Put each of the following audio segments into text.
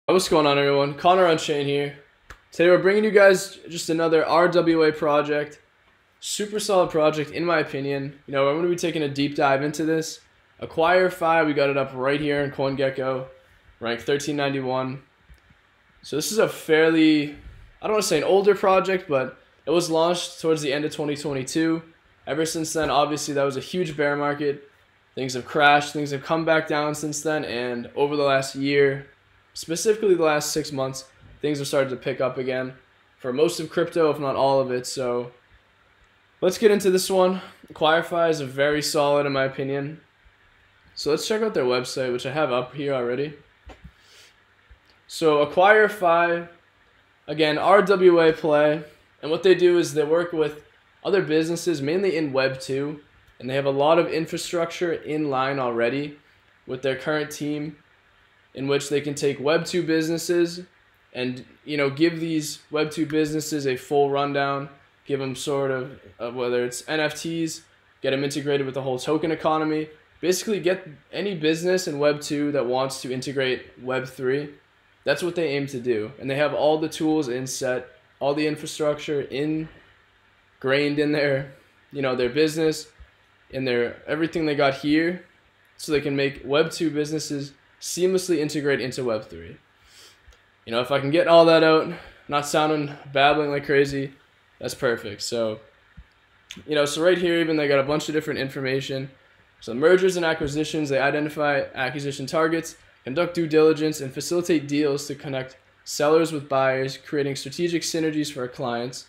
What's going on, everyone? Connor Unchained here. Today we're bringing you guys just another RWA project. Super solid project in my opinion. I'm going to be taking a deep dive into this. Acquire.Fi, we got it up right here in CoinGecko, ranked 1391. So this is a fairly, I don't want to say an older project, but it was launched towards the end of 2022. Ever since then, obviously that was a huge bear market. Things have crashed, things have come back down since then, and over the last year, specifically the last 6 months, things have started to pick up again for most of crypto, if not all of it. So let's get into this one. Acquire.Fi is very solid in my opinion. So let's check out their website, which I have up here already. So Acquire.Fi, again, RWA play. And what they do is they work with other businesses, mainly in Web 2. And they have a lot of infrastructure in line already with their current team, in which they can take Web 2 businesses and give these Web 2 businesses a full rundown, give them sort of whether it's NFTs, get them integrated with the whole token economy, basically get any business in Web 2 that wants to integrate Web 3. That's what they aim to do, and they have all the tools inset, all the infrastructure ingrained in their their business, in their everything they got here, so they can make Web 2 businesses seamlessly integrate into Web 3. If I can get all that out, not sounding babbling like crazy, that's perfect. So, so right here, even they got a bunch of different information. So mergers and acquisitions, they identify acquisition targets, conduct due diligence, and facilitate deals to connect sellers with buyers, creating strategic synergies for our clients.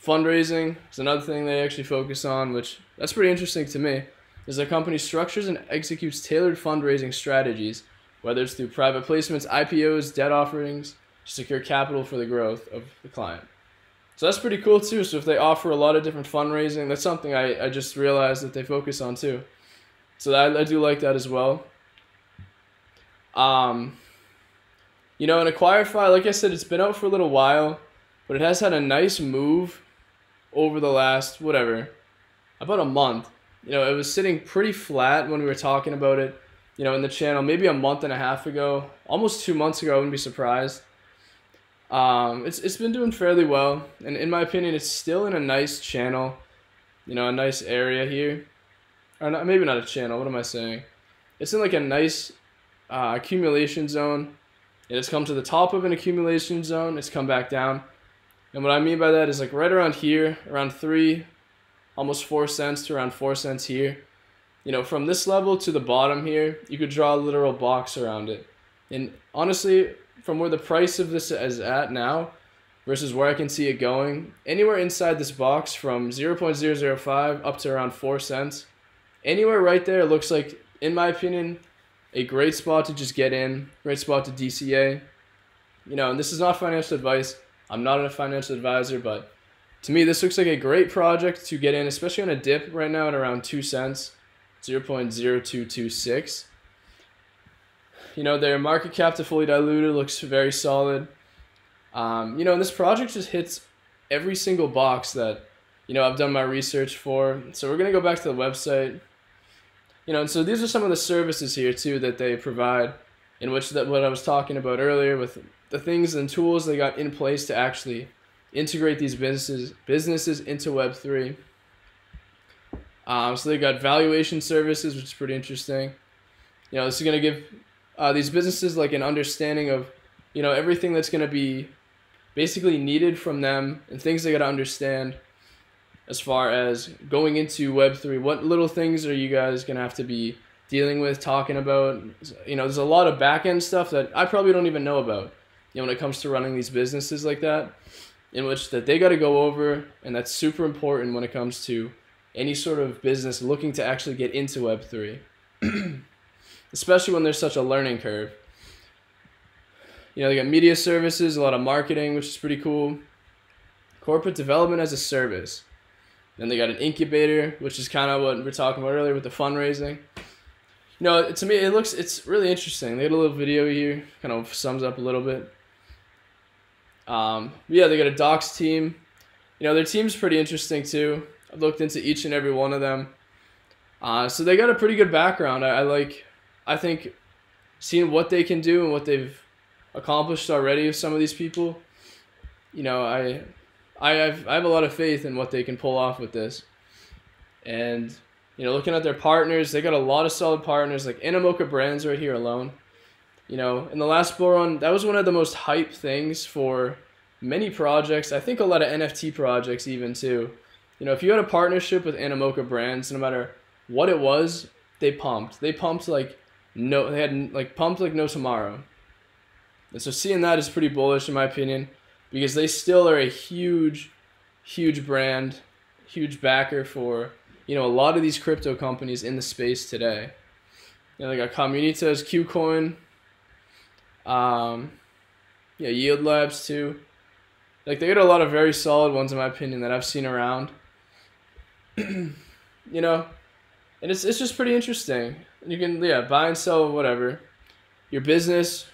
Fundraising is another thing they actually focus on, which that's pretty interesting to me. Is the company structures and executes tailored fundraising strategies, whether it's through private placements, IPOs, debt offerings, to secure capital for the growth of the client. So that's pretty cool too. So if they offer a lot of different fundraising, that's something I just realized that they focus on too. So I do like that as well. In Acquire.Fi, like I said, it's been out for a little while, but it has had a nice move over the last, about a month. It was sitting pretty flat when we were talking about it, in the channel, maybe a month and a half ago, almost 2 months ago. I wouldn't be surprised. It's been doing fairly well, and in my opinion, it's still in a nice channel, a nice area here, or not, maybe not a channel. What am I saying? It's in like a nice accumulation zone. It has come to the top of an accumulation zone. It's come back down, and what I mean by that is like right around here, around 3, almost 4 cents to around 4 cents here. From this level to the bottom here, you could draw a literal box around it. And honestly, from where the price of this is at now versus where I can see it going, anywhere inside this box from 0.005 up to around 4 cents, anywhere right there looks like, in my opinion, a great spot to just get in, great spot to DCA. And this is not financial advice. I'm not a financial advisor, but to me, this looks like a great project to get in, especially on a dip right now at around 2 cents, 0.0226. Their market cap to fully diluted looks very solid. And this project just hits every single box that, I've done my research for. So we're going to go back to the website. And so these are some of the services here too that they provide, in which what I was talking about earlier with the things and tools they got in place to actually integrate these businesses into Web 3. So they got valuation services, which is pretty interesting. This is going to give these businesses like an understanding of, everything that's going to be basically needed from them and things they got to understand as far as going into Web 3. What little things are you guys going to have to be dealing with, talking about? There's a lot of back-end stuff that I probably don't even know about, when it comes to running these businesses like that, in which that they got to go over, and that's super important when it comes to any sort of business looking to actually get into Web 3, especially when there's such a learning curve. They got media services, a lot of marketing, which is pretty cool. Corporate development as a service. Then they got an incubator, which is kind of what we were talking about earlier with the fundraising. To me, it's really interesting. They got a little video here, kind of sums up a little bit. Yeah, they got a docs team. Their team's pretty interesting too. I've looked into each and every one of them. So they got a pretty good background. I think seeing what they can do and what they've accomplished already with some of these people, you know, I have a lot of faith in what they can pull off with this. And, you know, looking at their partners, they got a lot of solid partners, like Animoca Brands right here alone. You know, in the last bull run, that was one of the most hyped things for many projects. I think a lot of NFT projects even too. You know, if you had a partnership with Animoca Brands, no matter what it was, they pumped. They pumped like they had like pumped like no tomorrow. And so seeing that is pretty bullish in my opinion, because they still are a huge brand, huge backer for, you know, a lot of these crypto companies in the space today. You know, they got Comunitas, Qcoin, yeah, Yield Labs too. Like, they got a lot of very solid ones in my opinion that I've seen around. You know, and it's just pretty interesting. You can, yeah, buy and sell whatever. Your business,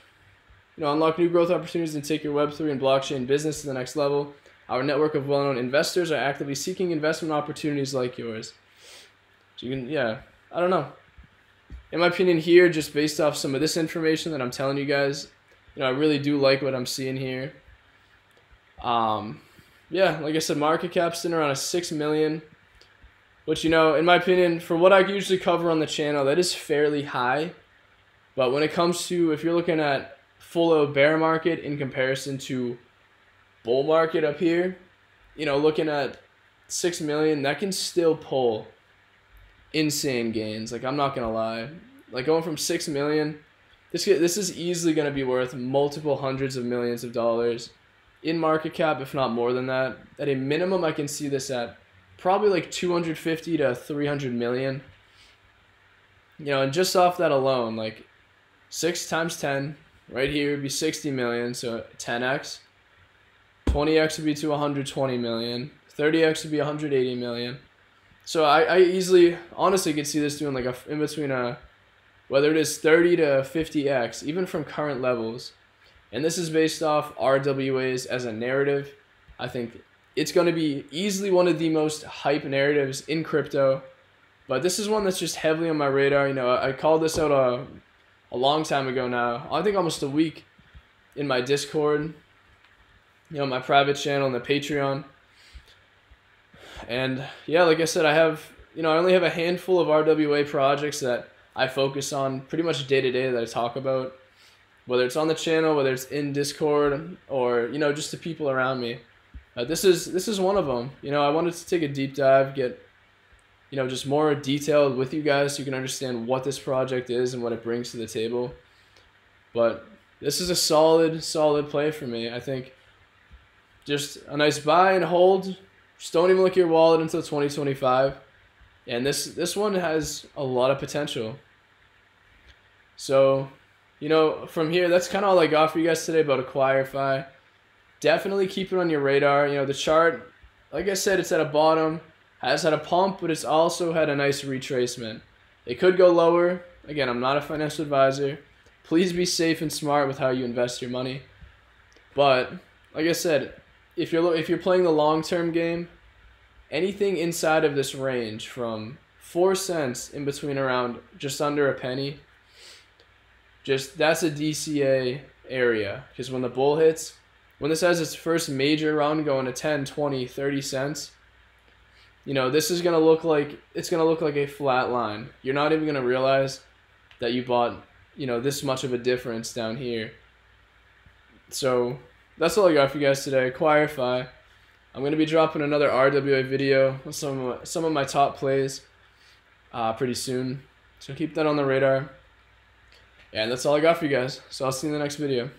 you know, unlock new growth opportunities and take your Web3 and blockchain business to the next level. Our network of well-known investors are actively seeking investment opportunities like yours. So you can, yeah, I don't know. In my opinion here, just based off some of this information that I'm telling you guys, you know, I really do like what I'm seeing here. Yeah, like I said, market cap's sitting around a 6 million, which, you know, in my opinion, for what I usually cover on the channel, that is fairly high. But when it comes to, if you're looking at full bear market in comparison to bull market up here, you know, looking at 6 million, that can still pull insane gains. Like, I'm not gonna lie, like going from 6 million, this is easily gonna be worth multiple hundreds of millions of dollars in market cap, if not more than that. At a minimum, I can see this at probably like 250 to 300 million. You know, and just off that alone, like 6 times 10 right here would be 60 million, so 10x. 20x would be to 120 million. 30x would be 180 million. So I easily, honestly, could see this doing like in between whether it is 30 to 50x, even from current levels. And this is based off RWAs as a narrative. I think it's going to be easily one of the most hype narratives in crypto. But this is one that's just heavily on my radar. You know, I called this out a long time ago now. I think almost a week in my Discord, you know, my private channel and the Patreon. And yeah, like I said, I only have a handful of RWA projects that I focus on pretty much day to day that I talk about, whether it's on the channel, whether it's in Discord, or, you know, just the people around me. This is one of them. You know, I wanted to take a deep dive, get, you know, just more detailed with you guys so you can understand what this project is and what it brings to the table. But this is a solid play for me. I think just a nice buy and hold. Just don't even look at your wallet until 2025. And this one has a lot of potential. So, you know, from here, that's kind of all I got for you guys today about Acquire.Fi. Definitely keep it on your radar. You know, the chart, like I said, it's at a bottom, has had a pump, but it's also had a nice retracement. It could go lower. Again, I'm not a financial advisor. Please be safe and smart with how you invest your money. But like I said, if you're playing the long-term game, anything inside of this range from 4 cents in between around just under a penny, that's a DCA area. Because when the bull hits, when this has its first major run going to 10, 20, 30 cents, you know, this is going to look like, it's going to look like a flat line. You're not even going to realize that you bought, you know, this much of a difference down here. So that's all I got for you guys today. Acquire.Fi. I'm going to be dropping another RWA video with some of my top plays pretty soon. So keep that on the radar. And that's all I got for you guys. So I'll see you in the next video.